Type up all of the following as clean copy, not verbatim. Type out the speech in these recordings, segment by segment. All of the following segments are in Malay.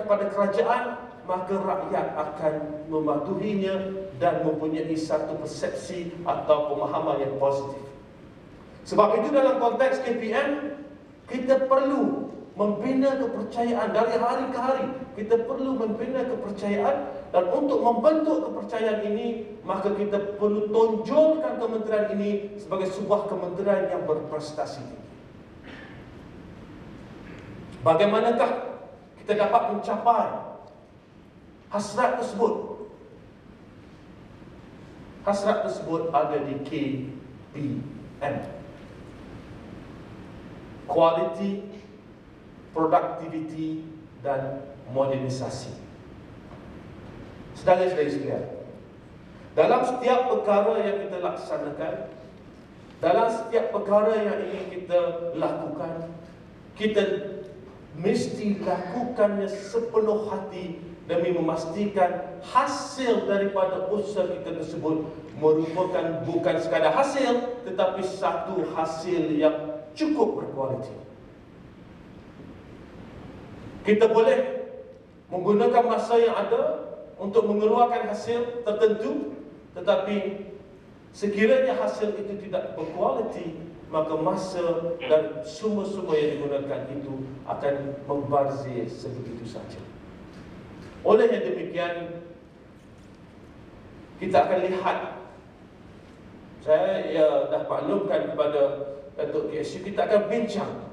kepada kerajaan, maka rakyat akan mematuhinya dan mempunyai satu persepsi atau pemahaman yang positif. Sebab itu dalam konteks KPM, kita perlu membina kepercayaan dari hari ke hari. Kita perlu membina kepercayaan, dan untuk membentuk kepercayaan ini, maka kita perlu tonjolkan kementerian ini sebagai sebuah kementerian yang berprestasi tinggi. Bagaimanakah kita dapat mencapai hasrat tersebut? Hasrat tersebut ada di KPM. Quality, productivity, dan modernisasi. Saudara-saudari sekalian, dalam setiap perkara yang kita laksanakan, dalam setiap perkara yang ingin kita lakukan, kita mesti lakukannya sepenuh hati demi memastikan hasil daripada usaha kita tersebut merupakan bukan sekadar hasil, tetapi satu hasil yang cukup berkualiti. Kita boleh menggunakan masa yang ada untuk mengeluarkan hasil tertentu, tetapi sekiranya hasil itu tidak berkualiti, maka masa dan sumber-sumber yang digunakan itu akan membazir sebegitu saja. Oleh yang demikian, kita akan lihat, saya dah maklumkan kepada Datuk KSU, kita akan bincang,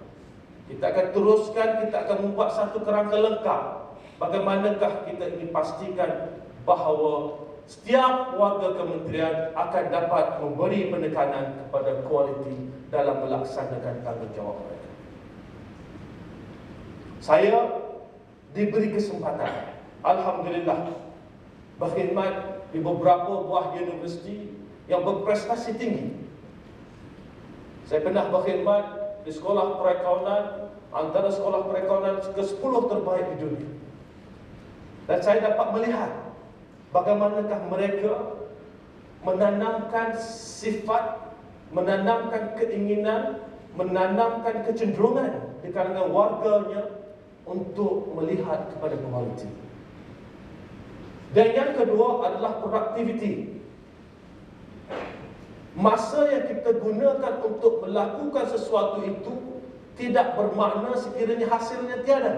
kita akan teruskan, kita akan membuat satu kerangka lengkap. Bagaimanakah kita ingin pastikan bahawa setiap warga kementerian akan dapat memberi penekanan kepada kualiti dalam melaksanakan tanggungjawab mereka. Saya diberi kesempatan, alhamdulillah, berkhidmat di beberapa buah universiti yang berprestasi tinggi. Saya pernah berkhidmat di sekolah perakaunan, antara sekolah perakaunan ke-10 terbaik di dunia. Dan saya dapat melihat bagaimanakah mereka menanamkan sifat, menanamkan keinginan, menanamkan kecenderungan di kalangan warganya untuk melihat kepada kualiti. Dan yang kedua adalah productivity. Masa yang kita gunakan untuk melakukan sesuatu itu tidak bermakna sekiranya hasilnya tiada.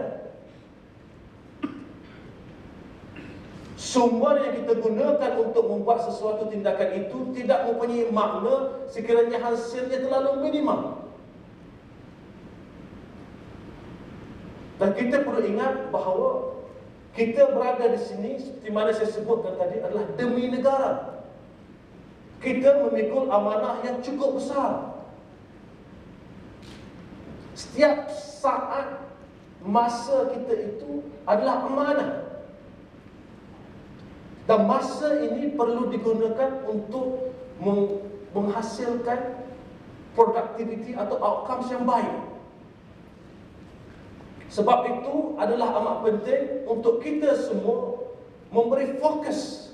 Sumber yang kita gunakan untuk membuat sesuatu tindakan itu tidak mempunyai makna sekiranya hasilnya terlalu minimum. Dan kita perlu ingat bahawa kita berada di sini, seperti mana saya sebutkan tadi, adalah demi negara. Kita memikul amanah yang cukup besar. Setiap saat masa kita itu adalah amanah. Dan masa ini perlu digunakan untuk menghasilkan productivity atau outcomes yang baik. Sebab itu adalah amat penting untuk kita semua memberi fokus,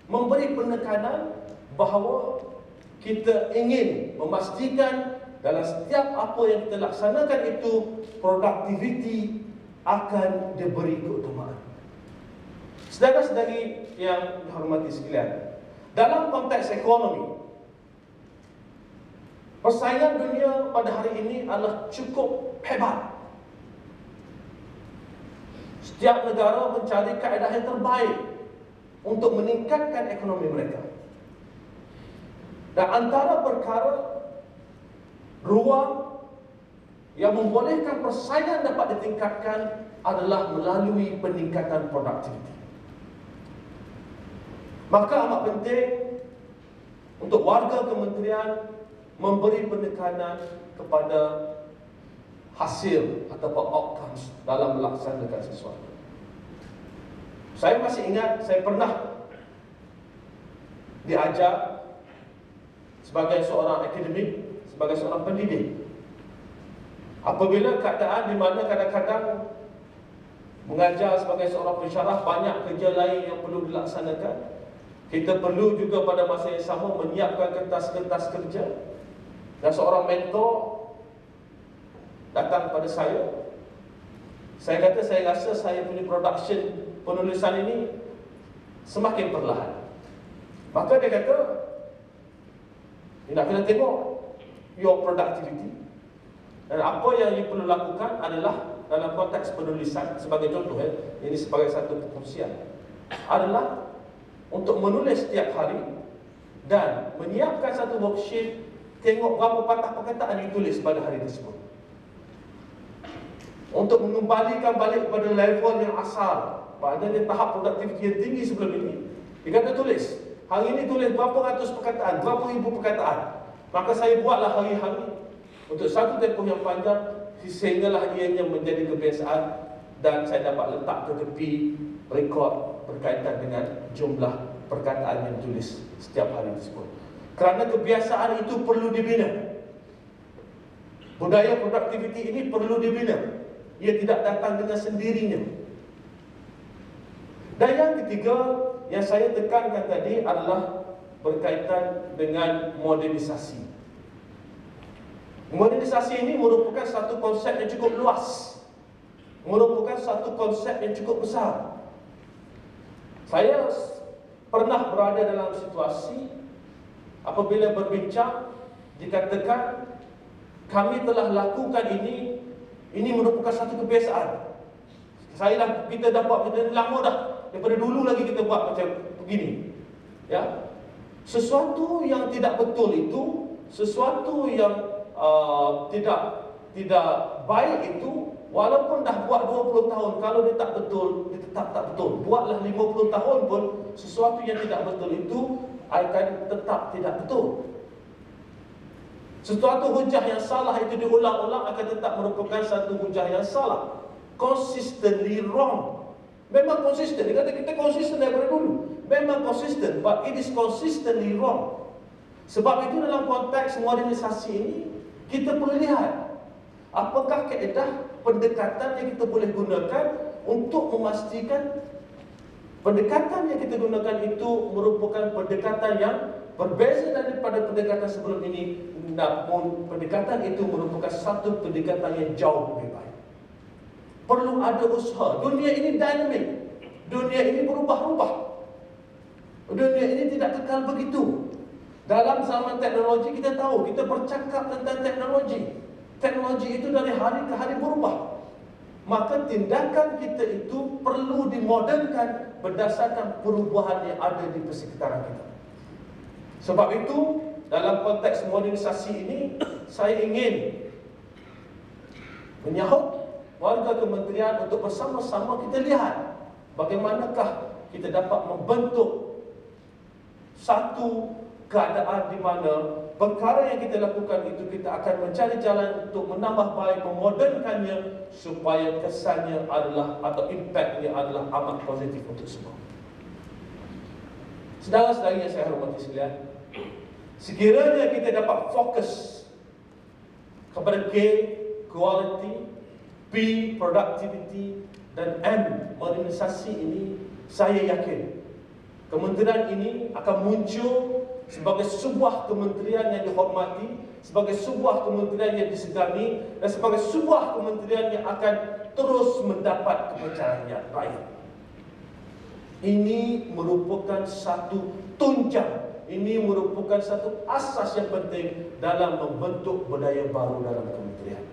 memberi penekanan bahawa kita ingin memastikan dalam setiap apa yang kita laksanakan itu productivity akan diberi keutamaan. Saudara-saudari yang dihormati sekalian, dalam konteks ekonomi, persaingan dunia pada hari ini adalah cukup hebat. Setiap negara mencari kaedah yang terbaik untuk meningkatkan ekonomi mereka. Dan antara perkara ruang yang membolehkan persaingan dapat ditingkatkan adalah melalui peningkatan produktiviti. Maka amat penting untuk warga kementerian memberi penekanan kepada hasil ataupun outcomes dalam melaksanakan sesuatu. Saya masih ingat, saya pernah diajar sebagai seorang akademik, sebagai seorang pendidik. Apabila keadaan di mana kadang-kadang mengajar sebagai seorang pensyarah banyak kerja lain yang perlu dilaksanakan, kita perlu juga pada masa yang sama menyiapkan kertas-kertas kerja. Dan seorang mentor datang pada Saya kata saya rasa saya punya production penulisan ini semakin perlahan. Maka dia kata, nak kena tengok your productivity. Dan apa yang you perlu lakukan adalah dalam konteks penulisan, sebagai contoh ini sebagai satu perkongsian, adalah untuk menulis setiap hari dan menyiapkan satu worksheet, tengok berapa patah perkataan yang ditulis pada hari tersebut, untuk mengembalikan balik kepada level yang asal, pada tahap produktiviti yang tinggi sebelum ini. Dia kata tulis, hari ini tulis berapa ratus perkataan, berapa ribu perkataan. Maka saya buatlah hari-hari untuk satu tempoh yang panjang, sehinggalah ianya menjadi kebiasaan dan saya dapat letak ke tepi rekod berkaitan dengan jumlah perkataan yang ditulis setiap hari tersebut. Kerana kebiasaan itu perlu dibina. Budaya produktiviti ini perlu dibina. Ia tidak datang dengan sendirinya. Dan yang ketiga yang saya tekankan tadi adalah berkaitan dengan modernisasi. Modernisasi ini merupakan satu konsep yang cukup luas, merupakan satu konsep yang cukup besar. Saya pernah berada dalam situasi apabila berbincang, dikatakan kami telah lakukan ini merupakan satu kebiasaan. Kita dah buat lama dah, daripada dulu lagi kita buat macam begini. Ya, sesuatu yang tidak betul itu, sesuatu yang tidak baik itu, walaupun dah buat 20 tahun, kalau dia tak betul, dia tetap tak betul. Buatlah 50 tahun pun, sesuatu yang tidak betul itu akan tetap tidak betul. Sesuatu hujah yang salah itu diulang-ulang akan tetap merupakan satu hujah yang salah. Consistently wrong. Memang konsisten. Dia kata kita konsisten daripada dulu. Memang konsisten, but it is consistently wrong. Sebab itu dalam konteks modernisasi ini, kita perlu lihat apakah kaedah pendekatan yang kita boleh gunakan untuk memastikan pendekatan yang kita gunakan itu merupakan pendekatan yang berbeza daripada pendekatan sebelum ini, namun pendekatan itu merupakan satu pendekatan yang jauh lebih baik. Perlu ada usaha. Dunia ini dinamik. Dunia ini berubah-ubah. Dunia ini tidak kekal begitu. Dalam zaman teknologi kita tahu, kita bercakap tentang teknologi. Teknologi itu dari hari ke hari berubah. Maka tindakan kita itu perlu dimodernkan berdasarkan perubahan yang ada di persekitaran kita. Sebab itu, dalam konteks modernisasi ini, saya ingin menyahut warga kementerian untuk bersama-sama kita lihat bagaimanakah kita dapat membentuk satu keadaan di mana perkara yang kita lakukan itu kita akan mencari jalan untuk menambah baik, memodernkannya supaya kesannya adalah atau impactnya adalah amat positif untuk semua. Saudara-saudari yang saya hormati sekalian, sekiranya kita dapat fokus kepada K, quality, P, productivity, dan M, modernisasi ini, saya yakin kementerian ini akan muncul sebagai sebuah kementerian yang dihormati, sebagai sebuah kementerian yang disegani, dan sebagai sebuah kementerian yang akan terus mendapat kepercayaan rakyat. Ini merupakan satu tunjang, ini merupakan satu asas yang penting dalam membentuk budaya baru dalam kementerian.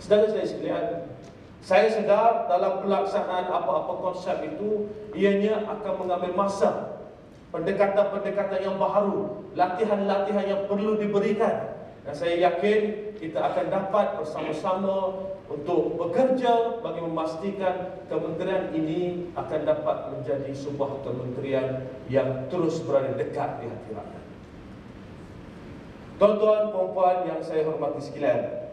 Saudara-saudari sekalian, saya sedar dalam pelaksanaan apa-apa konsep itu, ianya akan mengambil masa. Pendekatan-pendekatan yang baru, latihan-latihan yang perlu diberikan. Dan saya yakin kita akan dapat bersama-sama untuk bekerja bagi memastikan kementerian ini akan dapat menjadi sebuah kementerian yang terus berada dekat di hati rakyat. Tuan-tuan, puan-puan yang saya hormati sekalian,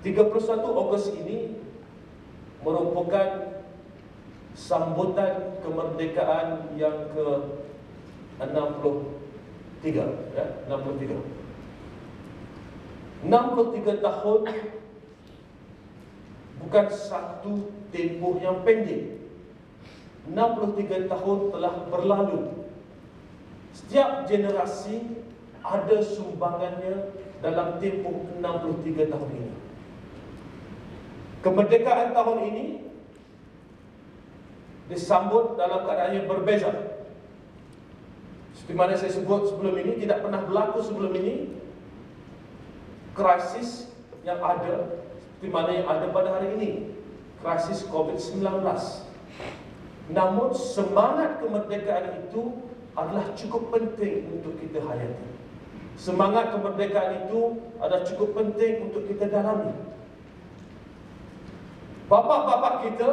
31 Ogos ini merupakan sambutan kemerdekaan yang ke-63, ya, 63. 63 tahun bukan satu tempoh yang pendek. 63 tahun telah berlalu. Setiap generasi ada sumbangannya dalam tempoh 63 tahun ini. Kemerdekaan tahun ini disambut dalam keadaan yang berbeza. Seperti mana saya sebut sebelum ini, tidak pernah berlaku sebelum ini krisis yang ada seperti mana yang ada pada hari ini, krisis COVID-19. Namun semangat kemerdekaan itu adalah cukup penting untuk kita hayati. Semangat kemerdekaan itu adalah cukup penting untuk kita dalami. Bapa-bapa kita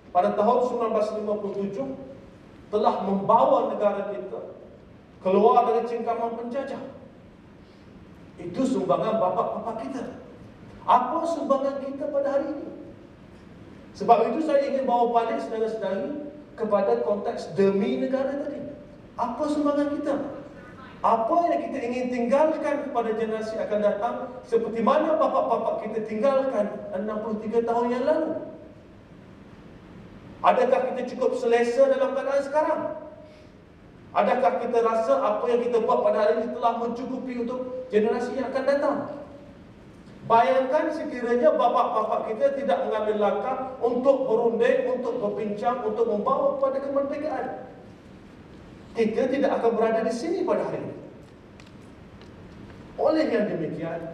pada tahun 1957 telah membawa negara kita keluar dari cengkaman penjajah. Itu sumbangan bapa-bapa kita. Apa sumbangan kita pada hari ini? Sebab itu saya ingin bawa balik saudara-saudari kepada konteks demi negara tadi. Apa sumbangan kita? Apa yang kita ingin tinggalkan kepada generasi akan datang seperti mana bapa-bapa kita tinggalkan 63 tahun yang lalu? Adakah kita cukup selesa dalam keadaan sekarang? Adakah kita rasa apa yang kita buat pada hari ini telah mencukupi untuk generasi yang akan datang? Bayangkan sekiranya bapa-bapa kita tidak mengambil langkah untuk berunding, untuk berbincang, untuk membawa kepada kemerdekaan. Kita tidak akan berada di sini pada hari ini. Oleh yang demikian,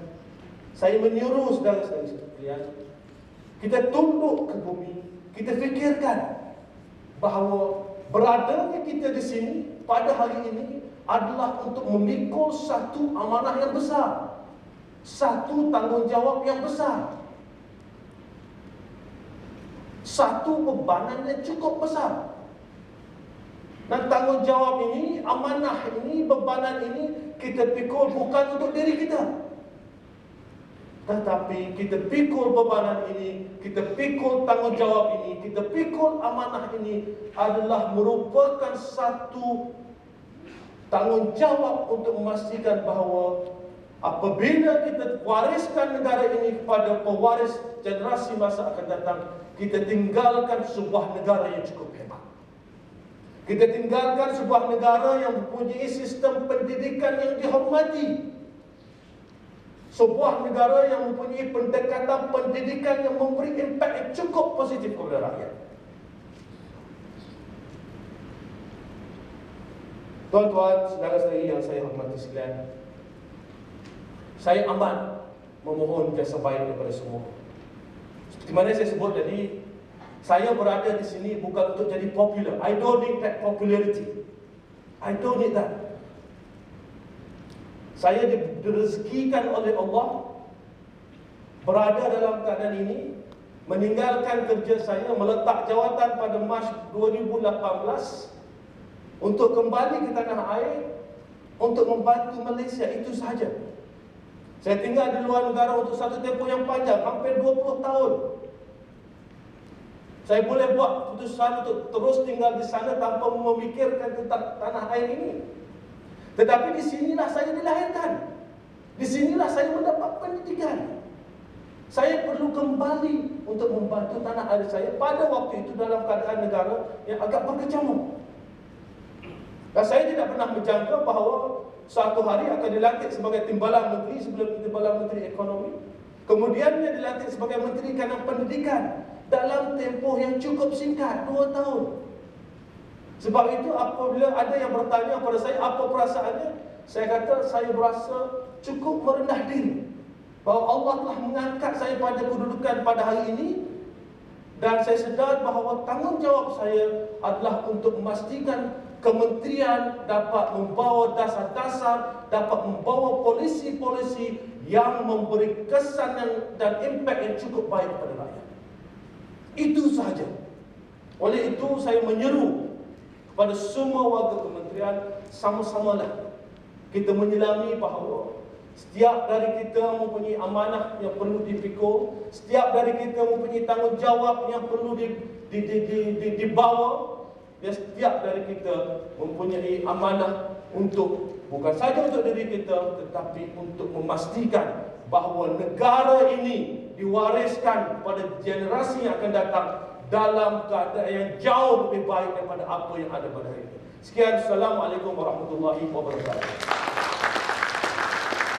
saya menyuruh saudara-saudari sekalian, kita tunduk ke bumi, kita fikirkan bahawa beradanya kita di sini pada hari ini adalah untuk memikul satu amanah yang besar, satu tanggungjawab yang besar, satu bebanan yang cukup besar. Dan tanggungjawab ini, amanah ini, bebanan ini kita pikul bukan untuk diri kita, tetapi kita pikul bebanan ini, kita pikul tanggungjawab ini, kita pikul amanah ini adalah merupakan satu tanggungjawab untuk memastikan bahawa apabila kita wariskan negara ini kepada pewaris generasi masa akan datang, kita tinggalkan sebuah negara yang cukup hebat. Kita tinggalkan sebuah negara yang mempunyai sistem pendidikan yang dihormati. Sebuah negara yang mempunyai pendekatan pendidikan yang memberi impak yang cukup positif kepada rakyat. Tuan-tuan, saudara-saudari yang saya hormati sekalian, saya amat memohon jasa baik kepada semua. Seperti mana saya sebut tadi, saya berada di sini bukan untuk jadi popular. I don't need that popularity. I don't need that. Saya direzekikan oleh Allah berada dalam keadaan ini, meninggalkan kerja saya, meletak jawatan pada Mac 2018 untuk kembali ke tanah air untuk membantu Malaysia. Itu sahaja. Saya tinggal di luar negara untuk satu tempoh yang panjang, hampir 20 tahun. Saya boleh buat keputusan untuk terus tinggal di sana tanpa memikirkan tentang tanah air ini. Tetapi di sinilah saya dilahirkan. Di sinilah saya mendapat pendidikan. Saya perlu kembali untuk membantu tanah air saya pada waktu itu dalam keadaan negara yang agak berkecamuk. Dan saya tidak pernah menjangka bahawa suatu hari akan dilantik sebagai timbalan menteri sebelum timbalan menteri ekonomi. Kemudian dia dilantik sebagai menteri kanan pendidikan dalam tempoh yang cukup singkat, 2 tahun. Sebab itu apabila ada yang bertanya kepada saya apa perasaannya, saya kata saya berasa cukup merendah diri bahawa Allah telah mengangkat saya pada kedudukan pada hari ini. Dan saya sedar bahawa tanggungjawab saya adalah untuk memastikan kementerian dapat membawa dasar-dasar, dapat membawa polisi-polisi yang memberi kesan dan impak yang cukup baik kepada rakyat. Itu sahaja. Oleh itu saya menyeru kepada semua warga kementerian, sama-samalah kita menyelami bahawa setiap dari kita mempunyai amanah yang perlu dipikul, setiap dari kita mempunyai tanggungjawab yang perlu dibawa, dan setiap dari kita mempunyai amanah untuk bukan saja untuk diri kita, tetapi untuk memastikan bahawa negara ini diwariskan kepada generasi yang akan datang dalam keadaan yang jauh lebih baik daripada apa yang ada pada hari ini. Sekian, Assalamualaikum warahmatullahi wabarakatuh.